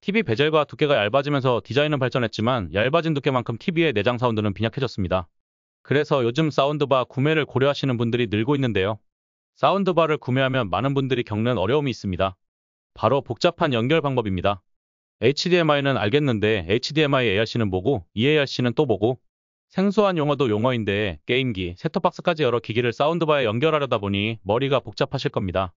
TV 베젤과 두께가 얇아지면서 디자인은 발전했지만 얇아진 두께만큼 TV의 내장 사운드는 빈약해졌습니다. 그래서 요즘 사운드바 구매를 고려하시는 분들이 늘고 있는데요. 사운드바를 구매하면 많은 분들이 겪는 어려움이 있습니다. 바로 복잡한 연결 방법입니다. HDMI는 알겠는데 HDMI ARC는 뭐고 EARC는 또 뭐고? 생소한 용어도 용어인데 게임기, 셋톱박스까지 여러 기기를 사운드바에 연결하려다 보니 머리가 복잡하실 겁니다.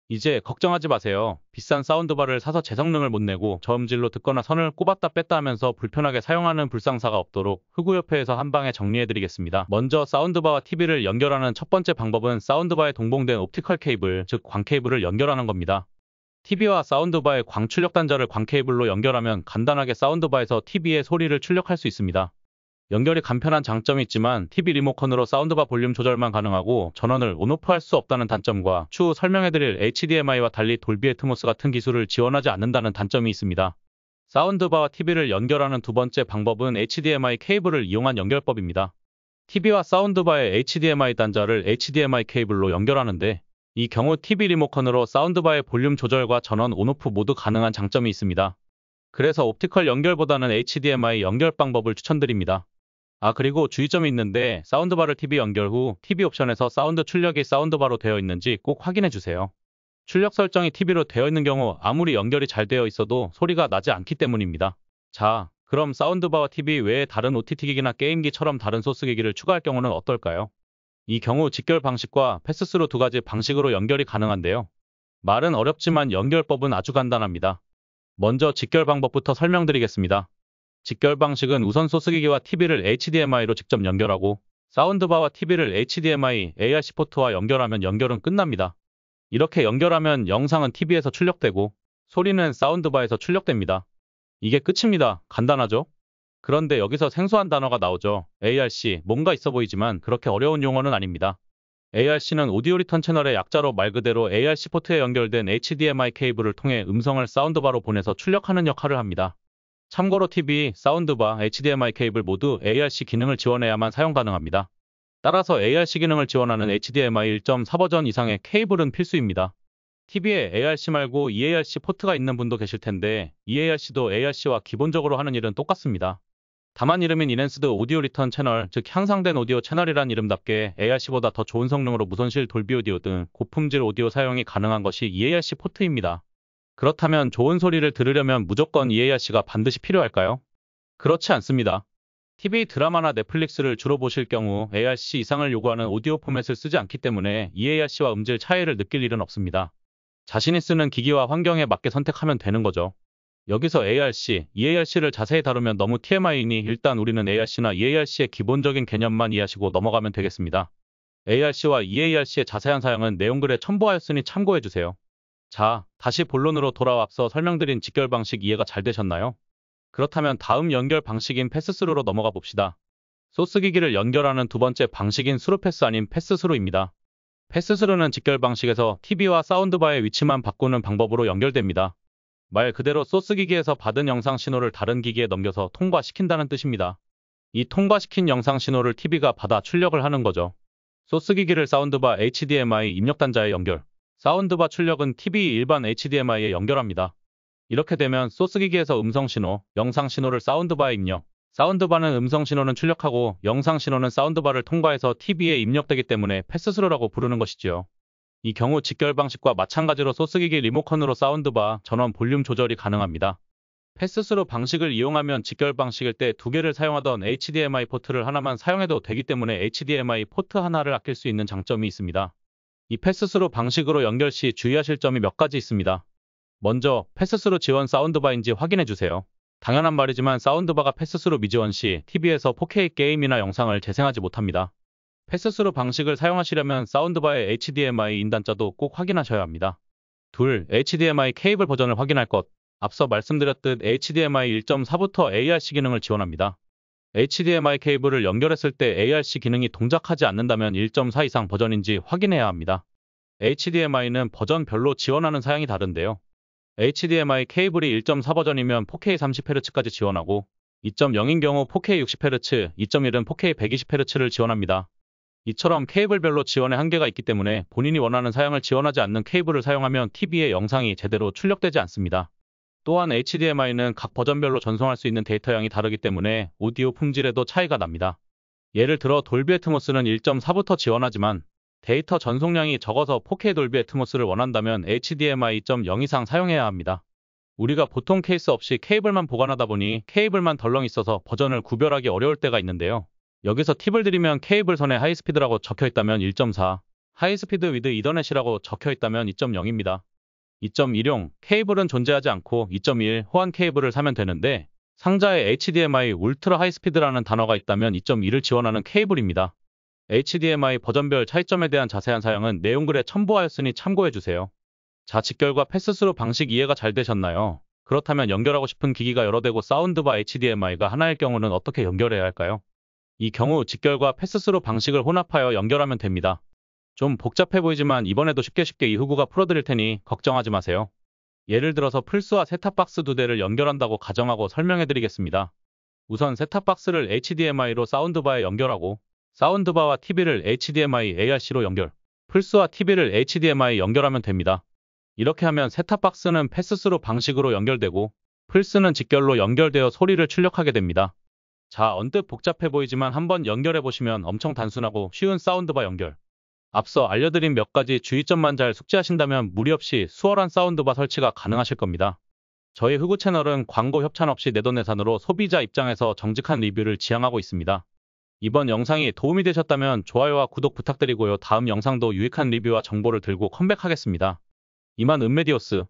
이제 걱정하지 마세요. 비싼 사운드바를 사서 제 성능을 못 내고 저음질로 듣거나 선을 꼽았다 뺐다 하면서 불편하게 사용하는 불상사가 없도록 흑우협회에서 한 방에 정리해드리겠습니다. 먼저 사운드바와 TV를 연결하는 첫 번째 방법은 사운드바에 동봉된 옵티컬 케이블, 즉 광 케이블을 연결하는 겁니다. TV와 사운드바의 광 출력 단자를 광 케이블로 연결하면 간단하게 사운드바에서 TV의 소리를 출력할 수 있습니다. 연결이 간편한 장점이 있지만 TV 리모컨으로 사운드바 볼륨 조절만 가능하고 전원을 온오프 할 수 없다는 단점과 추후 설명해드릴 HDMI와 달리 돌비 애트모스 같은 기술을 지원하지 않는다는 단점이 있습니다. 사운드바와 TV를 연결하는 두 번째 방법은 HDMI 케이블을 이용한 연결법입니다. TV와 사운드바의 HDMI 단자를 HDMI 케이블로 연결하는데 이 경우 TV 리모컨으로 사운드바의 볼륨 조절과 전원 온오프 모두 가능한 장점이 있습니다. 그래서 옵티컬 연결보다는 HDMI 연결 방법을 추천드립니다. 그리고 주의점이 있는데 사운드바를 TV 연결 후 TV 옵션에서 사운드 출력이 사운드바로 되어 있는지 꼭 확인해 주세요. 출력 설정이 TV로 되어 있는 경우 아무리 연결이 잘 되어 있어도 소리가 나지 않기 때문입니다. 자, 그럼 사운드바와 TV 외에 다른 OTT 기기나 게임기처럼 다른 소스 기기를 추가할 경우는 어떨까요? 이 경우 직결 방식과 패스스루 두 가지 방식으로 연결이 가능한데요. 말은 어렵지만 연결법은 아주 간단합니다. 먼저 직결 방법부터 설명드리겠습니다. 직결 방식은 우선 소스기기와 TV를 HDMI로 직접 연결하고 사운드바와 TV를 HDMI ARC 포트와 연결하면 연결은 끝납니다. 이렇게 연결하면 영상은 TV에서 출력되고 소리는 사운드바에서 출력됩니다. 이게 끝입니다. 간단하죠? 그런데 여기서 생소한 단어가 나오죠. ARC, 뭔가 있어 보이지만 그렇게 어려운 용어는 아닙니다. ARC는 오디오 리턴 채널의 약자로 말 그대로 ARC 포트에 연결된 HDMI 케이블을 통해 음성을 사운드바로 보내서 출력하는 역할을 합니다. 참고로 TV, 사운드바, HDMI 케이블 모두 ARC 기능을 지원해야만 사용 가능합니다. 따라서 ARC 기능을 지원하는 HDMI 1.4 버전 이상의 케이블은 필수입니다. TV에 ARC 말고 EARC 포트가 있는 분도 계실 텐데 EARC도 ARC와 기본적으로 하는 일은 똑같습니다. 다만 이름인 인핸스드 오디오 리턴 채널, 즉 향상된 오디오 채널이란 이름답게 ARC보다 더 좋은 성능으로 무손실 돌비 오디오 등 고품질 오디오 사용이 가능한 것이 EARC 포트입니다. 그렇다면 좋은 소리를 들으려면 무조건 EARC가 반드시 필요할까요? 그렇지 않습니다. TV 드라마나 넷플릭스를 주로 보실 경우 ARC 이상을 요구하는 오디오 포맷을 쓰지 않기 때문에 EARC와 음질 차이를 느낄 일은 없습니다. 자신이 쓰는 기기와 환경에 맞게 선택하면 되는 거죠. 여기서 ARC, EARC를 자세히 다루면 너무 TMI이니 일단 우리는 ARC나 EARC의 기본적인 개념만 이해하시고 넘어가면 되겠습니다. ARC와 EARC의 자세한 사용은 내용글에 첨부하였으니 참고해주세요. 자, 다시 본론으로 돌아와 앞서 설명드린 직결 방식 이해가 잘 되셨나요? 그렇다면 다음 연결 방식인 패스스루로 넘어가 봅시다. 소스 기기를 연결하는 두 번째 방식인 스루패스 아닌 패스스루입니다. 패스스루는 직결 방식에서 TV와 사운드바의 위치만 바꾸는 방법으로 연결됩니다. 말 그대로 소스 기기에서 받은 영상 신호를 다른 기기에 넘겨서 통과시킨다는 뜻입니다. 이 통과시킨 영상 신호를 TV가 받아 출력을 하는 거죠. 소스 기기를 사운드바 HDMI 입력 단자에 연결, 사운드바 출력은 TV 일반 HDMI에 연결합니다. 이렇게 되면 소스 기기에서 음성 신호, 영상 신호를 사운드바에 입력, 사운드바는 음성 신호는 출력하고 영상 신호는 사운드바를 통과해서 TV에 입력되기 때문에 패스스루라고 부르는 것이지요. 이 경우 직결 방식과 마찬가지로 소스 기기 리모컨으로 사운드바, 전원 볼륨 조절이 가능합니다. 패스스루 방식을 이용하면 직결 방식일 때 두 개를 사용하던 HDMI 포트를 하나만 사용해도 되기 때문에 HDMI 포트 하나를 아낄 수 있는 장점이 있습니다. 이 패스스루 방식으로 연결 시 주의하실 점이 몇 가지 있습니다. 먼저 패스스루 지원 사운드바인지 확인해 주세요. 당연한 말이지만 사운드바가 패스스루 미지원 시 TV에서 4K 게임이나 영상을 재생하지 못합니다. 패스스루 방식을 사용하시려면 사운드바의 HDMI 인단자도 꼭 확인하셔야 합니다. 둘, HDMI 케이블 버전을 확인할 것. 앞서 말씀드렸듯 HDMI 1.4부터 ARC 기능을 지원합니다. HDMI 케이블을 연결했을 때 ARC 기능이 동작하지 않는다면 1.4 이상 버전인지 확인해야 합니다. HDMI는 버전별로 지원하는 사양이 다른데요. HDMI 케이블이 1.4 버전이면 4K 30Hz까지 지원하고 2.0인 경우 4K 60Hz, 2.1은 4K 120Hz를 지원합니다. 이처럼 케이블별로 지원의 한계가 있기 때문에 본인이 원하는 사양을 지원하지 않는 케이블을 사용하면 TV에 영상이 제대로 출력되지 않습니다. 또한 HDMI는 각 버전별로 전송할 수 있는 데이터량이 다르기 때문에 오디오 품질에도 차이가 납니다. 예를 들어 돌비 애트모스는 1.4부터 지원하지만 데이터 전송량이 적어서 4K 돌비 애트모스를 원한다면 HDMI 2.0 이상 사용해야 합니다. 우리가 보통 케이스 없이 케이블만 보관하다 보니 케이블만 덜렁 있어서 버전을 구별하기 어려울 때가 있는데요. 여기서 팁을 드리면 케이블 선에 하이스피드라고 적혀 있다면 1.4, 하이스피드 위드 이더넷이라고 적혀 있다면 2.0입니다. 2.1용 케이블은 존재하지 않고 2.1 호환 케이블을 사면 되는데 상자에 HDMI 울트라 하이스피드라는 단어가 있다면 2.1을 지원하는 케이블입니다. HDMI 버전별 차이점에 대한 자세한 사양은 내용글에 첨부하였으니 참고해주세요. 자, 직결과 패스스루 방식 이해가 잘 되셨나요? 그렇다면 연결하고 싶은 기기가 여러 대고 사운드바 HDMI가 하나일 경우는 어떻게 연결해야 할까요? 이 경우 직결과 패스스루 방식을 혼합하여 연결하면 됩니다. 좀 복잡해 보이지만 이번에도 쉽게 이후구가 풀어드릴 테니 걱정하지 마세요. 예를 들어서 플스와 셋탑박스 두 대를 연결한다고 가정하고 설명해 드리겠습니다. 우선 셋탑박스를 HDMI로 사운드바에 연결하고 사운드바와 TV를 HDMI ARC로 연결, 플스와 TV를 HDMI 연결하면 됩니다. 이렇게 하면 셋탑박스는 패스스루 방식으로 연결되고 플스는 직결로 연결되어 소리를 출력하게 됩니다. 자, 언뜻 복잡해 보이지만 한번 연결해 보시면 엄청 단순하고 쉬운 사운드바 연결. 앞서 알려드린 몇 가지 주의점만 잘 숙지하신다면 무리 없이 수월한 사운드바 설치가 가능하실 겁니다. 저희 흑우 채널은 광고 협찬 없이 내돈내산으로 소비자 입장에서 정직한 리뷰를 지향하고 있습니다. 이번 영상이 도움이 되셨다면 좋아요와 구독 부탁드리고요. 다음 영상도 유익한 리뷰와 정보를 들고 컴백하겠습니다. 이만 은메디오스